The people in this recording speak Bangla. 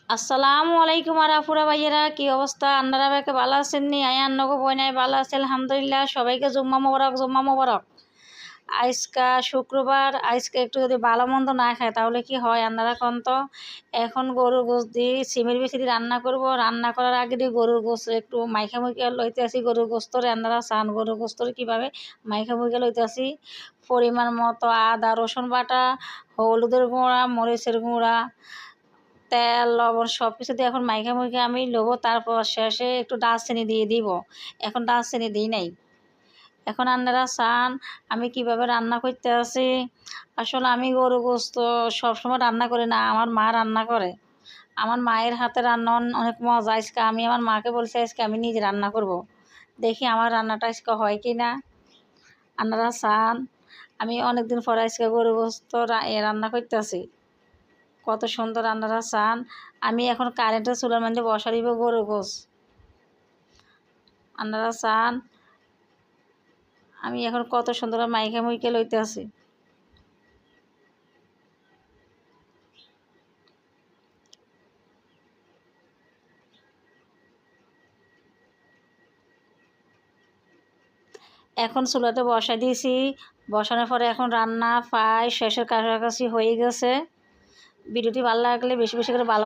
আসসালামু আলাইকুম আরাফুরা ভাইয়েরা, কি অবস্থা? আপনারা ভাইকে ভালো আছেন নি? আন্নগো বই নাই ভালো আছে আলহামদুলিল্লাহ। সবাইকে জুম্মা মোবারক, জুম্মা মোবারক। আজকা শুক্রবার, আজকে একটু যদি ভালো মন্দ না খায় তাহলে কি হয় আপনারা কোন তো? এখন গরুর গোশ দিয়ে সিমের বেশি দিয়ে রান্না করব। রান্না করার আগে দিয়ে গরুর গোশ একটু মাইখা মুইখা লইতে আসি। গরুর গোস্তরে আপনারা চান গরুর গোস্তরে কীভাবে মাইখা মুইখা লইতে আসি। পরিমাণ মতো আদা রসুন বাটা, হলুদের গুঁড়া, মরিচের গুঁড়া, তেল লবণ সব কিছু দিয়ে এখন মাইখা মুইখা আমি লবো। তারপর শেষে একটু দারচিনি দিয়ে দিব। এখন দারচিনি দিই নাই। এখন আপনারা চান আমি কিভাবে রান্না করতে আছি। আসলে আমি গরু গোস্ত সবসময় রান্না করি না, আমার মা রান্না করে। আমার মায়ের হাতে রান্না অনেক মজা। আজকে আমি আমার মাকে বলছি আজকে আমি নিজে রান্না করব। দেখি আমার রান্নাটা আজকে হয় কি না। আপনারা চান আমি অনেকদিন পরে আজকে গরু গোস্ত রান্না করতে আছি। কত সুন্দর আপনারা চান। আমি এখন কারেন্টের চুলার মধ্যে বসা দিব গরু গোশ। আপনারা চান আমি এখন কত সুন্দর মাইকে মুইকে লইতে আছি। এখন চুলাতে বসাই দিয়েছি। বসানোর পরে এখন রান্না প্রায় শেষের কাছাকাছি হয়ে গেছে। ভিডিওটি ভালো লাগলে বেশি বেশি করে ভালো